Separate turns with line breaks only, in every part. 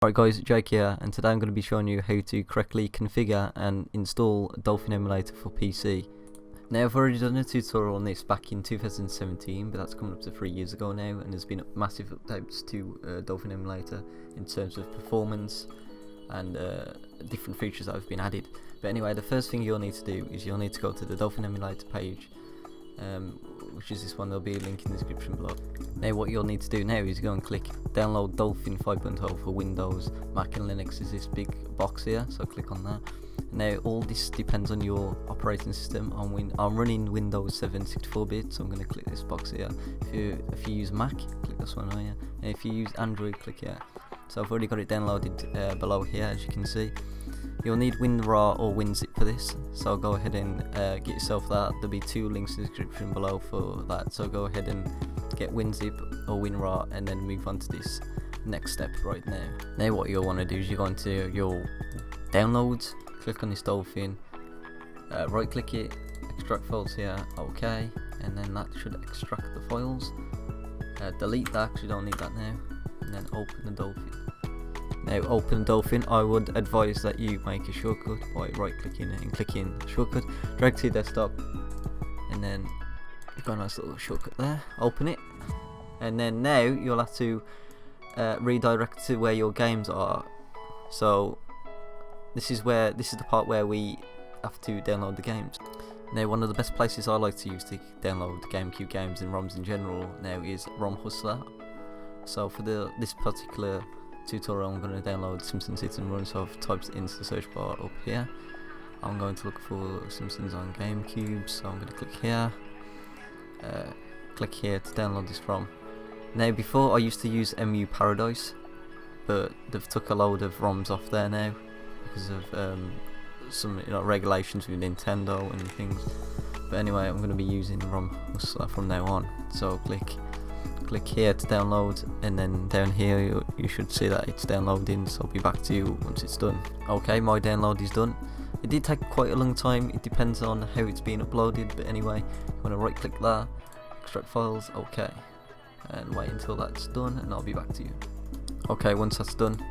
Alright guys, Jake here, and today I'm going to be showing you how to correctly configure and install Dolphin Emulator for PC. Now I've already done a tutorial on this back in 2017, but that's coming up to 3 years ago now, and there's been massive updates to Dolphin Emulator in terms of performance and different features that have been added. But anyway, the first thing you'll need to do is you'll need to go to the Dolphin Emulator page, which is this one. There'll be a link in the description below. Now what you'll need to do now is go and click download Dolphin 5.0 for Windows, Mac and Linux. Is this big box here, so click on that. Now all this depends on your operating system. I'm running Windows 7 64-bit, so I'm going to click this box here. If you use Mac, click this one here, and if you use Android, click here. So I've already got it downloaded below here, as you can see. You'll need WinRAR or WinZip for this, so go ahead and get yourself that. There'll be 2 links in the description below for that, so go ahead and get WinZip or WinRAR and then move on to this next step right now. Now what you'll want to do is you go into your downloads, click on this Dolphin, right click it, extract files here, OK, and then that should extract the files. Delete that because you don't need that now, and then open the Dolphin. Now open Dolphin, I would advise that you make a shortcut by right clicking and clicking shortcut, drag to your desktop, and then you've got a nice little shortcut there, open it, and then now you'll have to redirect to where your games are. So this is the part where we have to download the games. Now one of the best places I like to use to download GameCube games and ROMs in general now is ROM Hustler. So for this particular tutorial I'm going to download Simpsons Hit and Run, so I've typed into the search bar up here. I'm going to look for Simpsons on GameCube, so I'm going to click here, to download this from. Now before I used to use MU Paradise, but they've took a load of ROMs off there now because of some regulations with Nintendo and things. But anyway, I'm going to be using ROM Hustler from now on, so click here to download, and then down here you should see that it's downloading, so I'll be back to you once it's done. Okay, my download is done. It did take quite a long time, it depends on how it's being uploaded, but anyway, you want to right click there, extract files, OK, and wait until that's done and I'll be back to you. Okay, once that's done,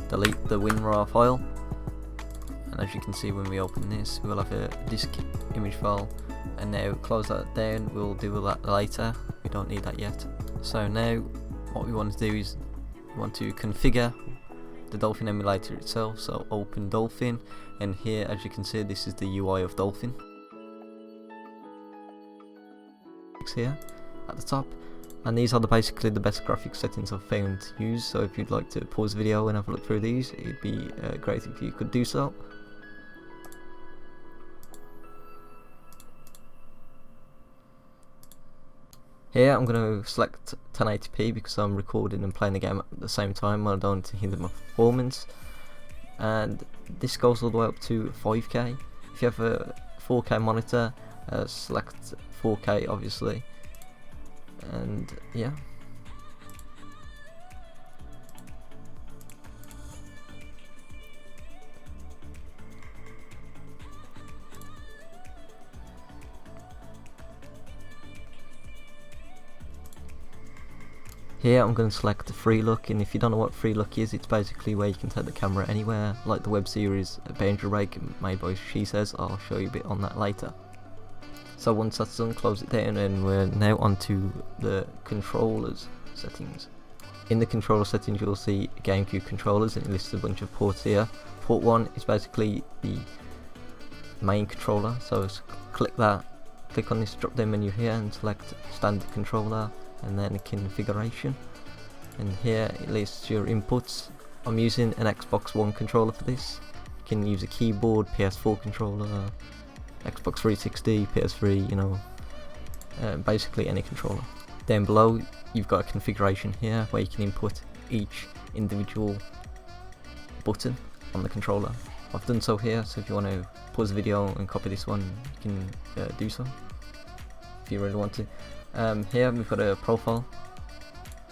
delete the WinRAR file, and as you can see when we open this we'll have a disk image file, and now close that down, we'll do that later, we don't need that yet. So now what we want to do is we want to configure the Dolphin emulator itself, so open Dolphin, and here as you can see this is the UI of Dolphin. Here at the top, and these are basically the best graphics settings I've found to use, so if you'd like to pause the video and have a look through these, it'd be great if you could do so. Here I'm going to select 1080p because I'm recording and playing the game at the same time. I don't want to hinder my performance, and this goes all the way up to 5K. If you have a 4K monitor, select 4K obviously, and yeah. Here I'm going to select the free look, and if you don't know what free look is, it's basically where you can take the camera anywhere, like the web series Boundary Break made by She Says. I'll show you a bit on that later. So once that's done, close it down, and we're now onto the controllers settings. In the controller settings you'll see GameCube controllers, and it lists a bunch of ports here. Port 1 is basically the main controller, so click that, click on this drop down menu here and select standard controller, and then configuration, and here it lists your inputs. I'm using an Xbox One controller for this. You can use a keyboard, PS4 controller, Xbox 360, PS3, basically any controller. Down below you've got a configuration here where you can input each individual button on the controller. I've done so here, so if you want to pause the video and copy this one, you can do so if you really want to. Here we've got a profile,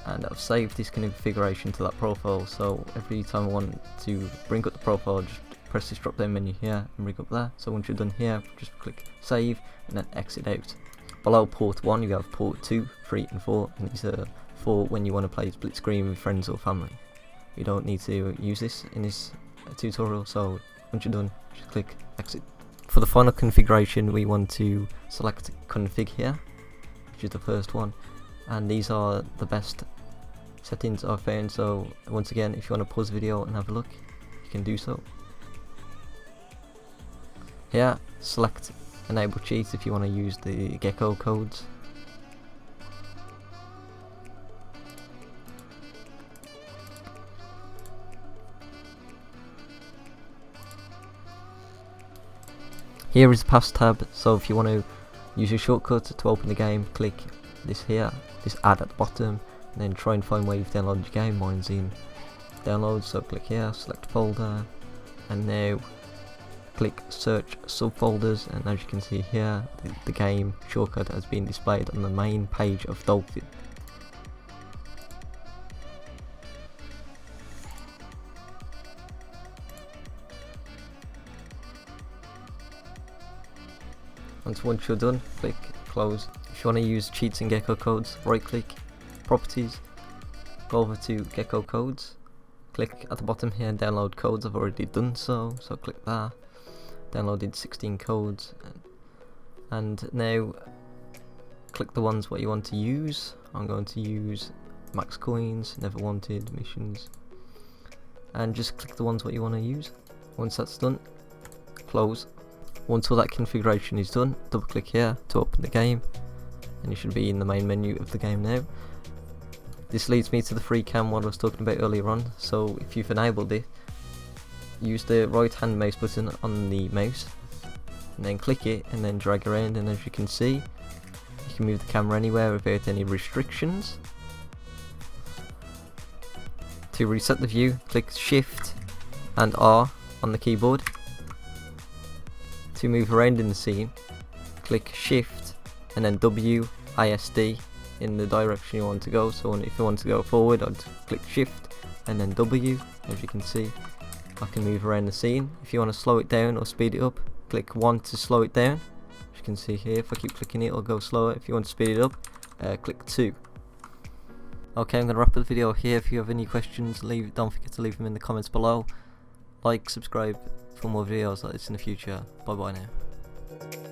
and I've saved this configuration to that profile, so every time I want to bring up the profile, just press this drop down menu here and bring up there. So once you're done here, just click save and then exit out. Below port 1 you have port 2, 3 and 4, and these are for when you want to play split screen with friends or family. we don't need to use this in this tutorial, so once you're done, just click exit. For the final configuration, we want to select config here, which is the first one, and these are the best settings I've found. So once again, if you want to pause the video and have a look, you can do so. Here, select enable cheats if you want to use the Gecko codes. Here is the pass tab, so if you want to use your shortcut to open the game, click this here, this add at the bottom, and then try and find where you've downloaded your game. Mine's in downloads, so click here, select folder, and now click search subfolders, and as you can see here, the game shortcut has been displayed on the main page of Dolphin. Once you're done, click close. If you want to use cheats and Gecko codes, right click, properties, go over to Gecko codes, click at the bottom here, download codes. I've already done so, so click that. Downloaded 16 codes, and now click the ones what you want to use. I'm going to use max coins, never wanted, missions, and just click the ones what you want to use. Once that's done, close. Once all that configuration is done, double click here to open the game, and you should be in the main menu of the game now. This leads me to the free cam what I was talking about earlier on. So if you've enabled it, use the right hand mouse button on the mouse and then click it and then drag around, and as you can see, you can move the camera anywhere without any restrictions. To reset the view, click Shift and R on the keyboard. To move around in the scene, click Shift and then WASD in the direction you want to go. So if you want to go forward, I'd click Shift and then W. As you can see, I can move around the scene. If you want to slow it down or speed it up, click 1 to slow it down. As you can see here, if I keep clicking it, it'll go slower. If you want to speed it up, click 2. Okay, I'm going to wrap up the video here. If you have any questions, don't forget to leave them in the comments below. Like, subscribe for more videos like this in the future. Bye bye now.